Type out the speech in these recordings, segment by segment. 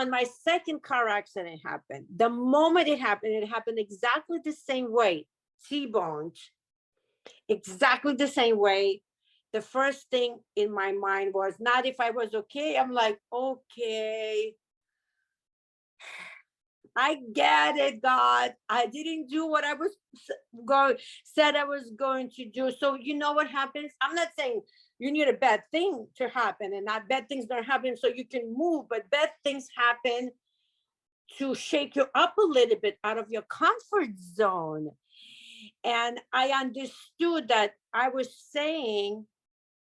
when my second car accident happened, the moment it happened exactly the same way, T-boned, exactly the same way. The first thing in my mind was not if I was okay. I'm like, okay, I get it, God. I didn't do what I was said I was going to do. So you know what happens? I'm not saying you need a bad thing to happen and not bad things don't happen so you can move, but bad things happen to shake you up a little bit out of your comfort zone. And I understood that I was saying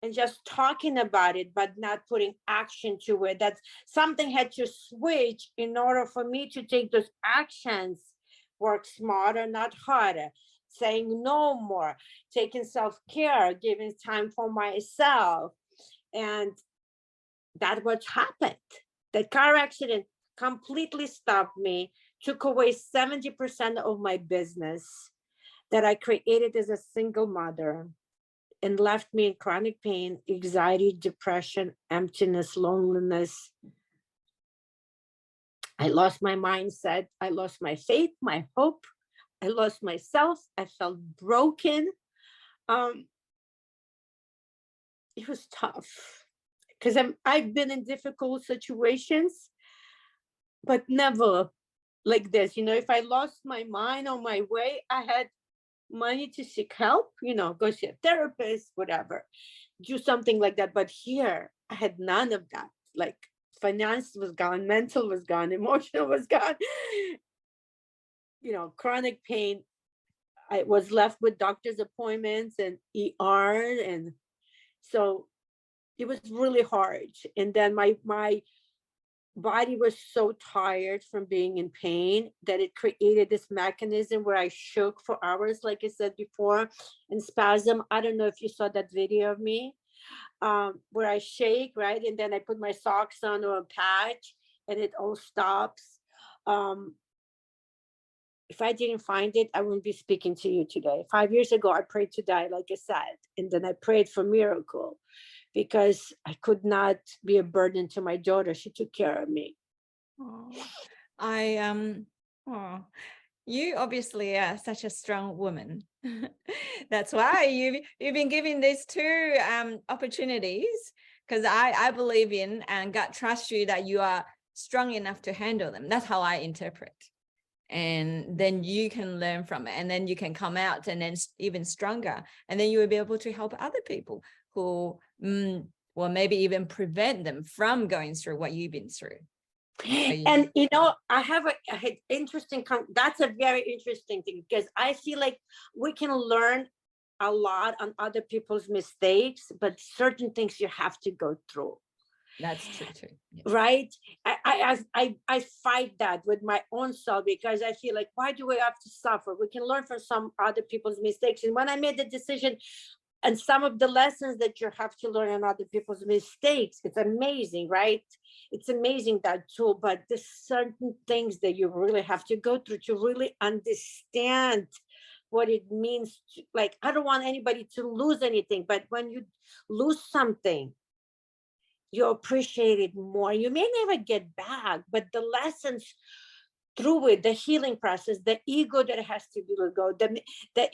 and just talking about it, but not putting action to it. That something had to switch in order for me to take those actions, work smarter, not harder, saying no more, taking self-care, giving time for myself. And that's what happened. The car accident completely stopped me, took away 70% of my business that I created as a single mother, and left me in chronic pain, anxiety, depression, emptiness, loneliness. I lost my mindset. I lost my faith, my hope. I lost myself. I felt broken. It was tough because I've been in difficult situations, but never like this. If I lost my mind on my way, I had money to seek help, go see a therapist, whatever, do something like that. But here, I had none of that. Like, finance was gone, mental was gone, emotional was gone. Chronic pain. I was left with doctor's appointments and ER, and so it was really hard. And then my body was so tired from being in pain that it created this mechanism where I shook for hours, like I said before, and spasm. I don't know if you saw that video of me, where I shake, right? And then I put my socks on or a patch and it all stops. If I didn't find it, I wouldn't be speaking to you today. 5 years ago, I prayed to die, like I said, and then I prayed for miracle because I could not be a burden to my daughter. She took care of me. Oh, you obviously are such a strong woman. That's why you've been given these two opportunities, because I believe in and God trusts you that you are strong enough to handle them. That's how I interpret. And then you can learn from it, and then you can come out and then even stronger, and then you will be able to help other people who well, maybe even prevent them from going through what you've been through. And I have a interesting that's a very interesting thing, because I feel like we can learn a lot on other people's mistakes, but certain things you have to go through. That's true too. Yes. Right. I fight that with my own self, because I feel like, why do we have to suffer? We can learn from some other people's mistakes. And when I made the decision, and some of the lessons that you have to learn on other people's mistakes, it's amazing, right? It's amazing, that tool. But there's certain things that you really have to go through to really understand what it means to, like, I don't want anybody to lose anything, but when you lose something, you appreciate it more. You may never get back, but the lessons through it, the healing process, the ego that has to be let go, the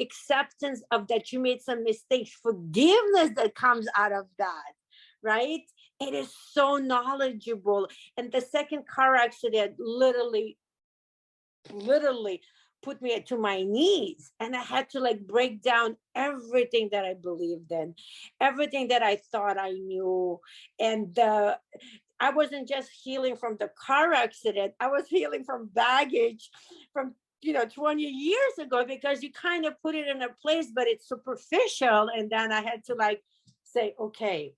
acceptance of that you made some mistakes, forgiveness that comes out of that, right? It is so knowledgeable. And the second car accident literally put me to my knees, and I had to like break down everything that I believed in, everything that I thought I knew. And I wasn't just healing from the car accident, I was healing from baggage from 20 years ago, because you kind of put it in a place, but it's superficial. And then I had to like say, okay.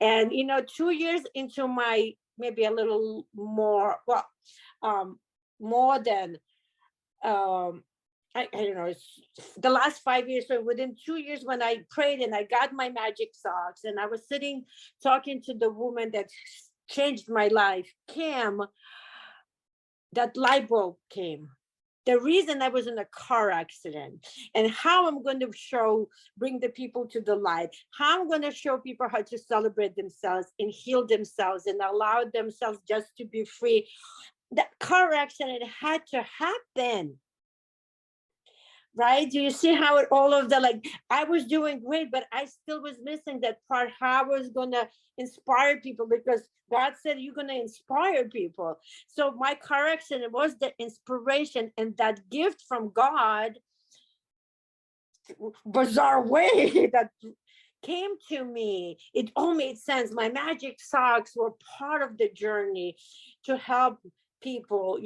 And 2 years into my, maybe a little more, well, more than I don't know, it's the last 5 years. So within 2 years, when I prayed and I got my magic socks, and I was sitting talking to the woman that changed my life, Kim, that light bulb came. the reason I was in a car accident, and how I'm going to bring the people to the light, how I'm going to show people how to celebrate themselves and heal themselves and allow themselves just to be free. That car accident had to happen. Right? Do you see how it all of the, like, I was doing great, but I still was missing that part, how I was gonna inspire people, because God said you're gonna inspire people. So my car accident was the inspiration, and that gift from God, bizarre way that came to me. It all made sense. My magic socks were part of the journey to help people,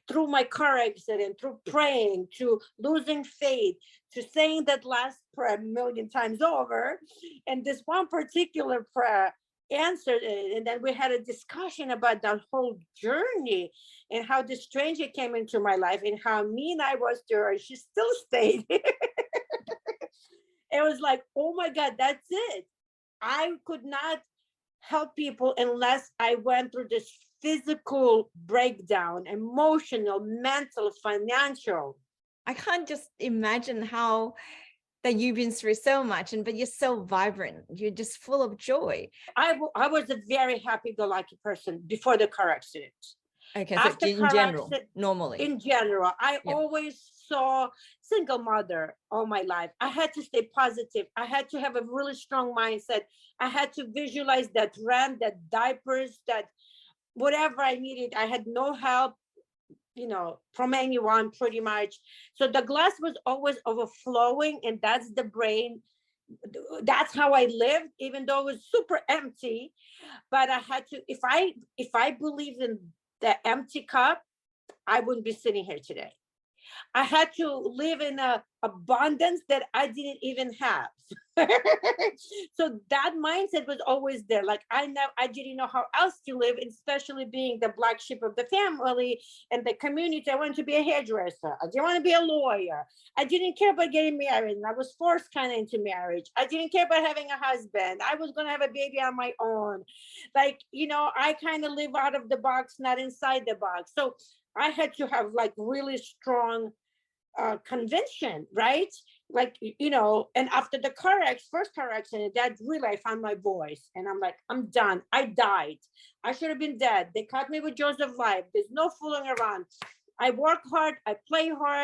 through my car accident, through praying, to losing faith, to saying that last prayer a million times over. And this one particular prayer answered it. And then we had a discussion about that whole journey and how the stranger came into my life and how mean I was to her. She still stayed. It was like, oh my God, that's it. I could not help people unless I went through this physical breakdown, emotional, mental, financial. I can't just imagine how that you've been through so much, but you're so vibrant. You're just full of joy. I was a very happy-go-lucky person before the car accident. Okay, so After in car general, accident, normally. in general, I Yeah. always saw single mother all my life. I had to stay positive. I had to have a really strong mindset. I had to visualize that rent, that diapers, that whatever I needed. I had no help, from anyone pretty much. So the glass was always overflowing, and that's the brain. That's how I lived, even though it was super empty. But I had to, if I believed in the empty cup, I wouldn't be sitting here today. I had to live in a abundance that I didn't even have. So that mindset was always there. Like I didn't know how else to live, especially being the black sheep of the family and the community. I wanted to be a hairdresser. I didn't want to be a lawyer. I didn't care about getting married, and I was forced kind of into marriage. I didn't care about having a husband. I was gonna have a baby on my own. Like, I kind of live out of the box, not inside the box. So I had to have like really strong conviction, right? Like, and after the first car accident, that really, I found my voice, and I'm like, I'm done. I died. I should have been dead. They cut me with Joseph Life. There's no fooling around. I work hard. I play hard.